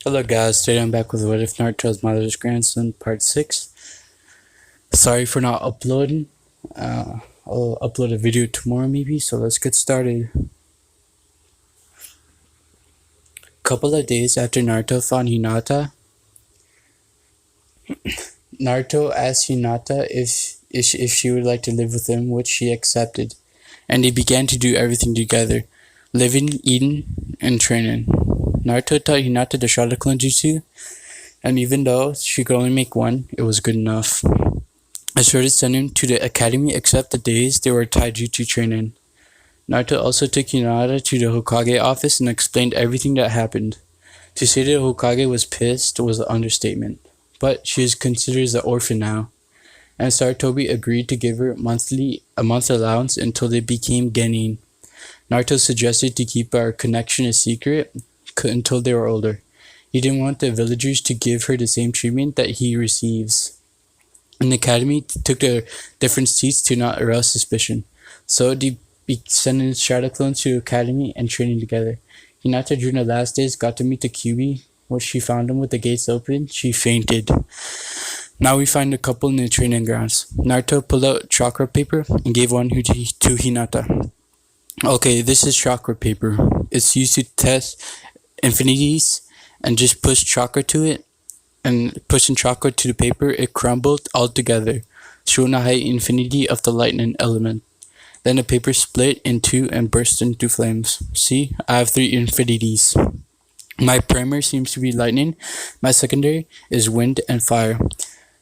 Hello guys, today I'm back with What If Naruto's Mother's Grandson Part 6. Sorry for not uploading. I'll upload a video tomorrow maybe, so let's get started. Couple of days after Naruto found Hinata, Naruto asked Hinata if she would like to live with him, which she accepted, and they began to do everything together, living, eating, and training. Naruto taught Hinata the Shadow-Clone Jutsu, and even though she could only make one, it was good enough. I started sending him to the academy except the days they were taijutsu training. Naruto also took Hinata to the Hokage office and explained everything that happened. To say that Hokage was pissed was an understatement, but she is considered as an orphan now, and Sarutobi agreed to give her a month allowance until they became genin. Naruto suggested to keep our connection a secret until they were older. He didn't want the villagers to give her the same treatment that he receives. In the academy, took their different seats to not arouse suspicion. So they sent in shadow clones to the academy and training together. Hinata during the last days got to meet the Kyuubi. When she found him with the gates open, she fainted. Now we find the couple in the training grounds. Naruto pulled out chakra paper and gave one to Hinata. Okay, this is chakra paper. It's used to test infinities, and just push chakra to it, and pushing chakra to the paper, it crumbled all together, showing the high infinity of the lightning element. Then the paper split in two and burst into flames. See, I have 3 infinities. My primary seems to be lightning, my secondary is wind and fire.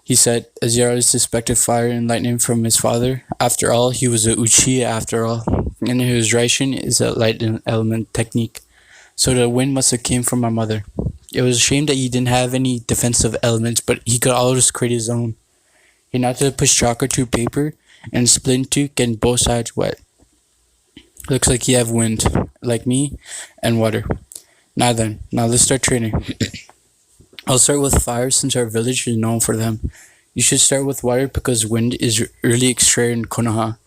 He said, as he already suspected fire and lightning from his father. After all, he was a Uchiha after all, and his Raishin is a lightning element technique. So the wind must have came from my mother. It was a shame that he didn't have any defensive elements, but he could always create his own. Hinata pushed chakra to paper and split in two, getting both sides wet. Looks like you have wind, like me, and water. Now let's start training. I'll start with fire since our village is known for them. You should start with water because wind is early extracted in Konoha.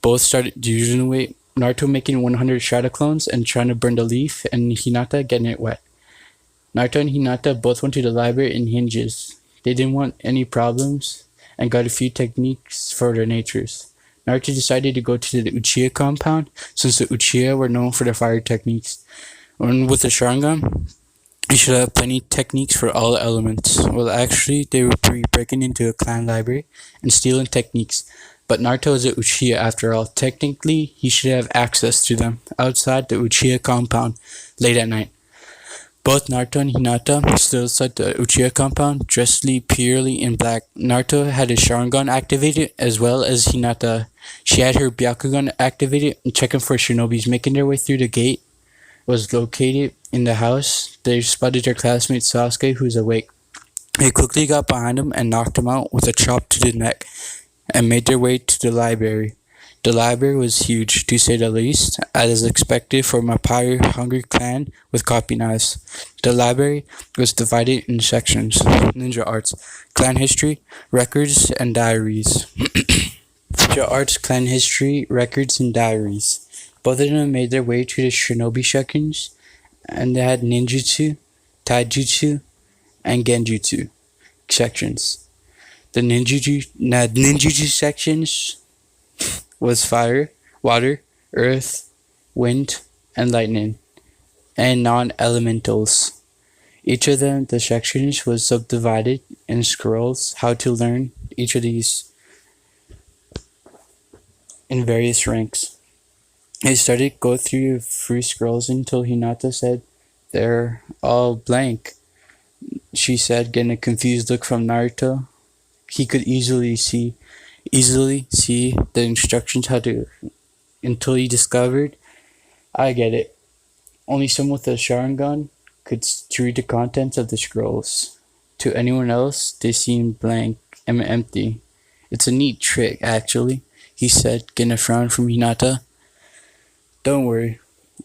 Both started using weight. Naruto making 100 shadow clones and trying to burn the leaf, and Hinata getting it wet. Naruto and Hinata both went to the library in hinges. They didn't want any problems and got a few techniques for their natures. Naruto decided to go to the Uchiha compound since the Uchiha were known for their fire techniques. And with the Sharingan, you should have plenty techniques for all elements. Well, actually, they were breaking into a clan library and stealing techniques. But Naruto is a Uchiha after all. Technically, he should have access to them outside the Uchiha compound late at night. Both Naruto and Hinata stood outside the Uchiha compound, dressed purely in black. Naruto had his Sharingan activated as well as Hinata. She had her Byakugan activated and checking for shinobis. Making their way through the gate was located in the house. They spotted their classmate Sasuke, who's awake. They quickly got behind him and knocked him out with a chop to the neck, and made their way to the library. The library was huge, to say the least, as expected from a power-hungry clan with copy knives. The library was divided in sections: ninja arts, clan history, records, and diaries. Ninja arts, clan history, records, and diaries. Both of them made their way to the shinobi sections, and they had ninjutsu, taijutsu, and genjutsu sections. The ninjutsu sections was fire, water, earth, wind, and lightning, and non-elementals. Each of them, the sections, was subdivided in scrolls how to learn each of these in various ranks. They started go through 3 scrolls until Hinata said, "They're all blank." She said, getting a confused look from Naruto. He could easily see the instructions how to, until he discovered, I get it. Only someone with a Sharingan could read the contents of the scrolls. To anyone else, they seemed blank and empty. It's a neat trick, actually, he said, getting a frown from Hinata. Don't worry,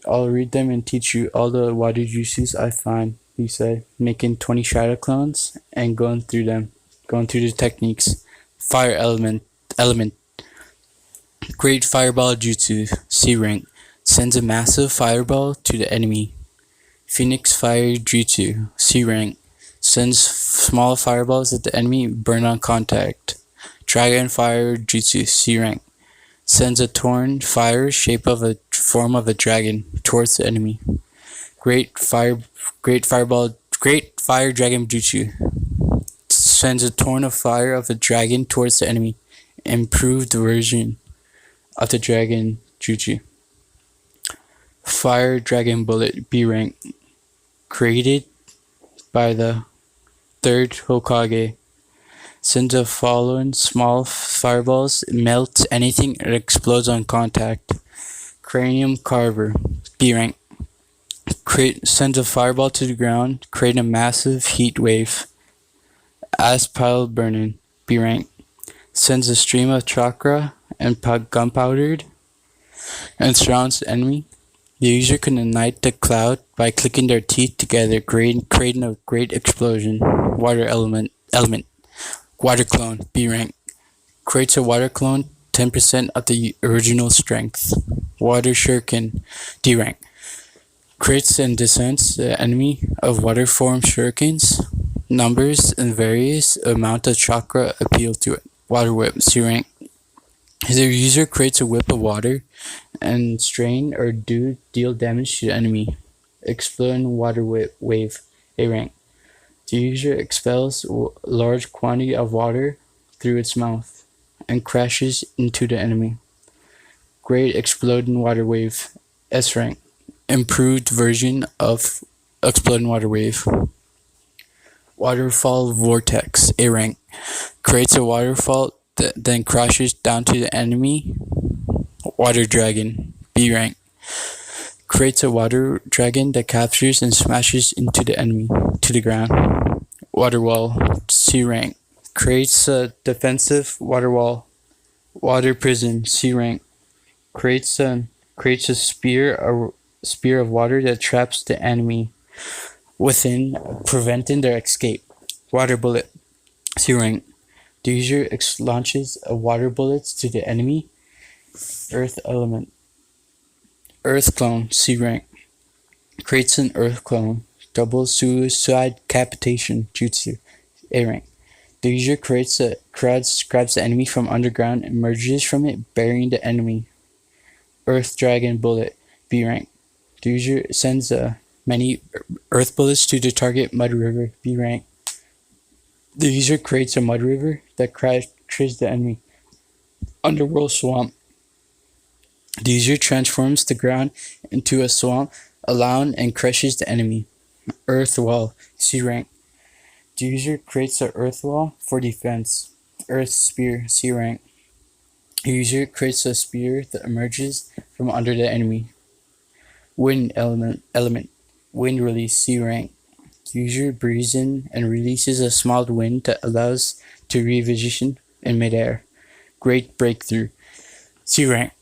I'll read them and teach you all the water juices I find, he said, making 20 shadow clones and going through the techniques. Fire element. Great fireball jutsu, C rank. Sends a massive fireball to the enemy. Phoenix Fire Jutsu, C rank. Sends small fireballs at the enemy, burn on contact. Dragon Fire Jutsu, C rank. Sends a torn fire shape of a form of a dragon towards the enemy. Great Fire Dragon Jutsu. Sends a torn of fire of a dragon towards the enemy. Improved version of the Dragon Jutsu. Fire Dragon Bullet, B rank. Created by the third Hokage. Sends a following small fireballs, melts anything and explodes on contact. Cranium Carver, B rank. Sends a fireball to the ground, creating a massive heat wave. Aspile Burning, B rank. Sends a stream of chakra and gunpowder and surrounds the enemy. The user can ignite the cloud by clicking their teeth together, creating a great explosion. Water element. Water Clone, B rank. Creates a water clone, 10% of the original strength. Water Shuriken, D rank. Creates and descends the enemy of water form shurikens. Numbers and various amount of chakra appeal to it. Water Whip, C rank. The user creates a whip of water and strain or deal damage to the enemy. Exploding Water Wave, A rank. The user expels large quantity of water through its mouth and crashes into the enemy. Great Exploding Water Wave, S rank. Improved version of Exploding Water Wave. Waterfall Vortex, A rank. Creates a waterfall that then crashes down to the enemy. Water Dragon, B rank. Creates a water dragon that captures and smashes into the enemy to the ground. Water Wall, C rank. Creates a defensive water wall. Water Prison, C rank. Creates a spear of water that traps the enemy within, preventing their escape. Water Bullet, C rank. The user launches a water bullets to the enemy. Earth Element. Earth Clone, C rank. Creates an Earth Clone. Double Suicide Capitation Jutsu, A rank. The user grabs the enemy from underground and emerges from it, burying the enemy. Earth Dragon Bullet, B rank. The user sends many earth bullets to the target Mud River, B rank. The user creates a mud river that crashes the enemy. Underworld Swamp. The user transforms the ground into a swamp, allowing and crushes the enemy. Earth Wall, C rank. The user creates an earth wall for defense. Earth Spear, C rank. The user creates a spear that emerges from under the enemy. Wind Element. Wind Release, C rank. The user breathes in and releases a small wind that allows to revision in midair. Great Breakthrough, C rank.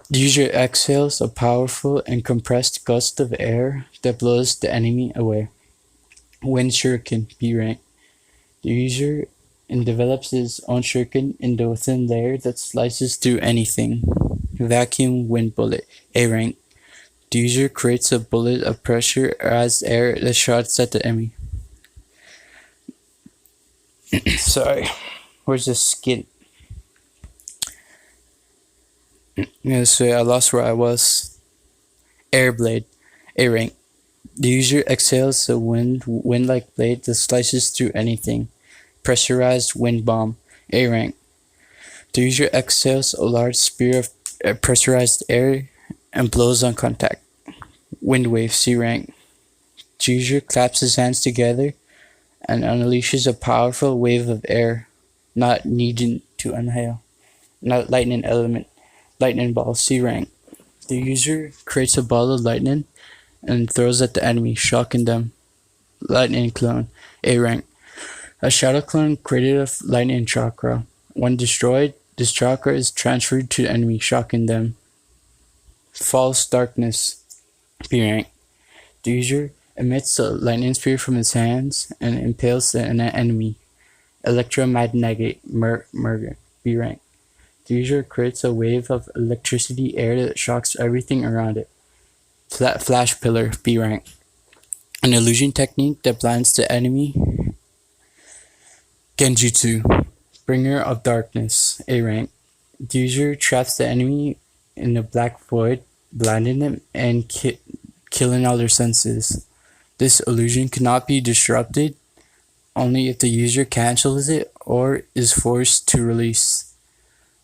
The user exhales a powerful and compressed gust of air that blows the enemy away. Wind Shuriken, B rank. The user develops his own shuriken in the thin layer that slices through anything. Vacuum Wind Bullet, A rank. The user creates a bullet of pressure as air that shots at the enemy. Sorry, where's the skin? Yeah, so I lost where I was. Airblade, A rank. The user exhales a wind-like blade that slices through anything. Pressurized Wind Bomb, A rank. The user exhales a large spear of pressurized air and blows on contact. Wind Wave, C rank. The user claps his hands together and unleashes a powerful wave of air, not needing to inhale. Not Lightning Element. Lightning Ball, C rank. The user creates a ball of lightning and throws at the enemy, shocking them. Lightning Clone, A rank. A shadow clone created of lightning chakra. When destroyed, this chakra is transferred to the enemy, shocking them. False Darkness, B rank. The user emits a lightning spear from his hands and impales the enemy. Electromagnetic Murder, B rank. The user creates a wave of electricity air that shocks everything around it. Flash Pillar, B rank. An illusion technique that blinds the enemy. Genjutsu, Bringer of Darkness, A rank. The user traps the enemy in a black void, blinding them and killing all their senses. This illusion cannot be disrupted only if the user cancels it or is forced to release.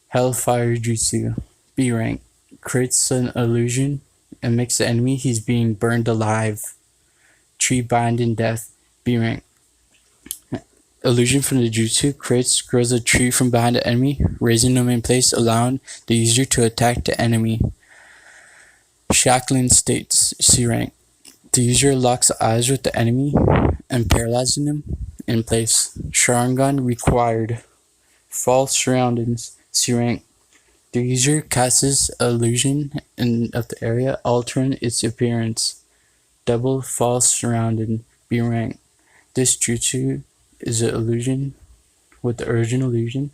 Hellfire Jutsu, B rank. Creates an illusion and makes the enemy he's being burned alive. Tree Bind in Death, B rank. Illusion from the jutsu grows a tree from behind the enemy, raising them in place, allowing the user to attack the enemy. Shackling States, C rank. The user locks eyes with the enemy and paralyzing them in place. Sharingan required. False surroundings, C rank. The user casts illusion of the area, altering its appearance. Double false surrounding, B rank. This jutsu is an illusion with the original illusion.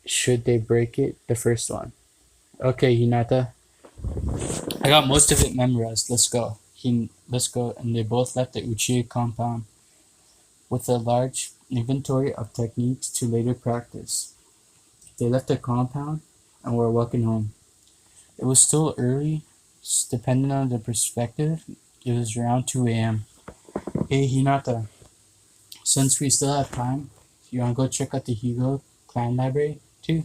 Should they break it, the first one. Okay, Hinata. I got most of it memorized. Let's go. Let's go. And they both left the Uchiha compound with a large inventory of techniques to later practice. They left the compound and were walking home. It was still early, depending on the perspective. It was around 2 a.m. Hey, Hinata. Since we still have time, you wanna go check out the Hugo clan library too?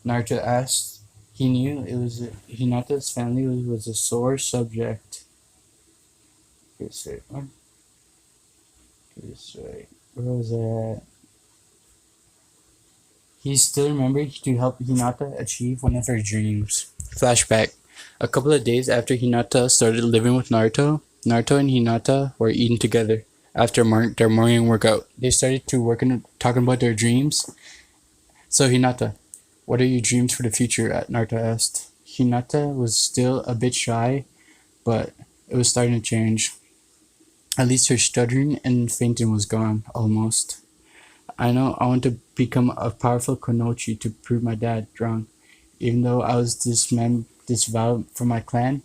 Naruto asked. He knew it was Hinata's family was a sore subject. Where was that? He still remembered to help Hinata achieve one of her dreams. Flashback. A couple of days after Hinata started living with Naruto, Naruto and Hinata were eating together. After their morning workout, they started to talking about their dreams. So Hinata, what are your dreams for the future? Naruto asked. Hinata was still a bit shy, but it was starting to change. At least her stuttering and fainting was gone, almost. I know I want to become a powerful Konochi to prove my dad wrong. Even though I was disavowed from my clan,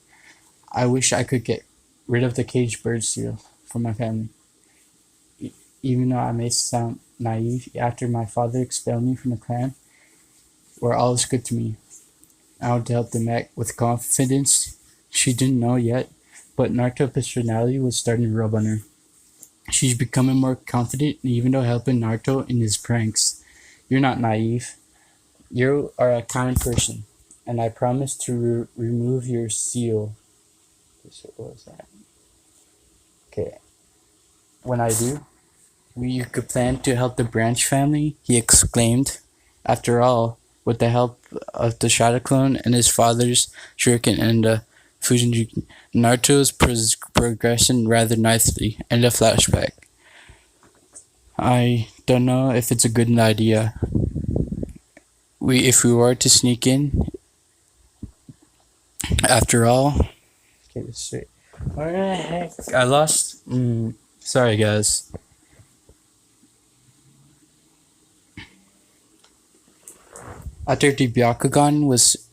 I wish I could get rid of the caged bird seal from my family. Even though I may sound naive, after my father expelled me from the clan, were always good to me. I want to help them act with confidence. She didn't know yet, but Naruto's personality was starting to rub on her. She's becoming more confident, even though helping Naruto in his pranks. You're not naive. You are a kind person, and I promise to remove your seal. What was that? Okay. When I do, you could plan to help the Branch family, he exclaimed. After all, with the help of the Shadow Clone and his father's shuriken and the Fujinjuki, Naruto's progressing rather nicely. In the flashback. I don't know if it's a good idea. If we were to sneak in, after all. Okay, let's see. What the heck? I lost. Sorry, guys. After the Byakugan was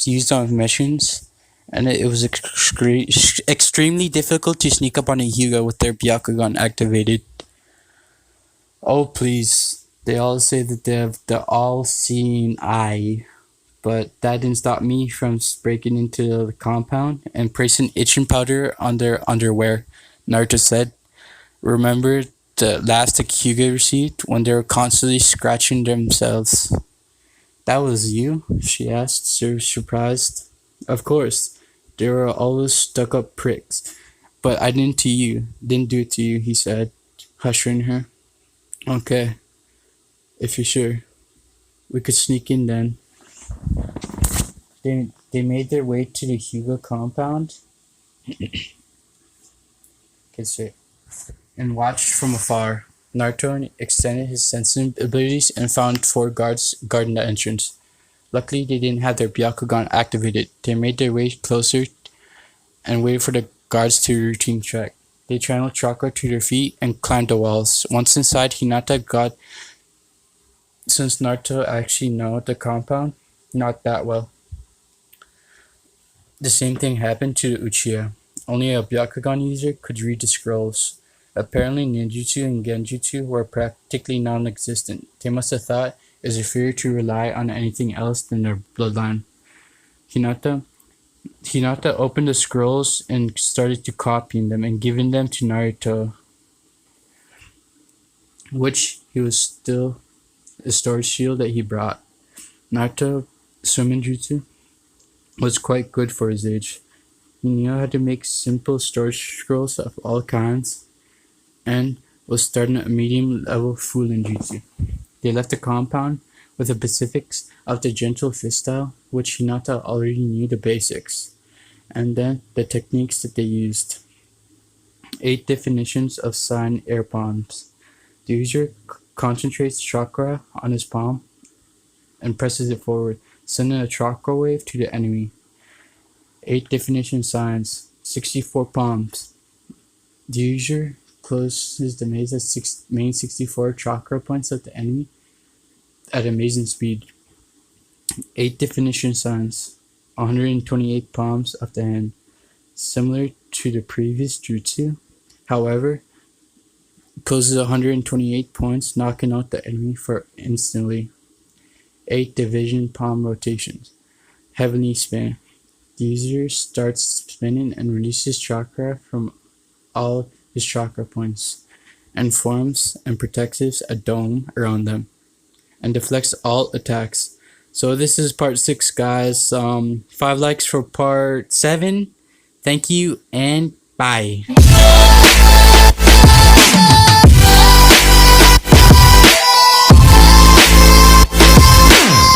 used on missions, and it was extremely difficult to sneak up on a Hyuga with their Byakugan activated. Oh, please. They all say that they have the all-seeing eye, but that didn't stop me from breaking into the compound and placing itching powder on their underwear, Naruto said. Remember the last Hyuga received when they were constantly scratching themselves? That was you? She asked, surprised. Of course. They were always stuck-up pricks. But I didn't do it to you, he said, hushing her. Okay. If you're sure. We could sneak in then. They made their way to the Hyuga compound. And watched from afar. Naruto extended his sensing abilities and found 4 guards guarding the entrance. Luckily, they didn't have their Byakugan activated. They made their way closer and waited for the guards to routine check. They channeled chakra to their feet and climbed the walls. Once inside, Hinata got... Since Naruto actually know the compound, not that well. The same thing happened to Uchiha. Only a Byakugan user could read the scrolls. Apparently, ninjutsu and genjutsu were practically non-existent. They must have thought it was inferior to rely on anything else than their bloodline. Hinata Hinata opened the scrolls and started to copying them and giving them to Naruto, which he was still a storage shield that he brought. Naruto swimming jutsu was quite good for his age. He knew how to make simple storage scrolls of all kinds and was starting a medium level Fullin jutsu. They left the compound with the specifics of the gentle fist style, which Hinata already knew the basics, and then the techniques that they used. 8 definitions of sign air palms. The user concentrates chakra on his palm and presses it forward, sending a chakra wave to the enemy. 8 definition signs, 64 palms. The user closes the maze at main 64 chakra points of the enemy at amazing speed. 8 definition signs, 128 palms of the hand, similar to the previous jutsu. However, closes 128 points, knocking out the enemy for instantly. 8 division palm rotations, heavenly spin. The user starts spinning and releases chakra from all his chakra points, and forms and protects a dome around them, and deflects all attacks. So this is part 6, guys. 5 likes for part 7. Thank you and bye.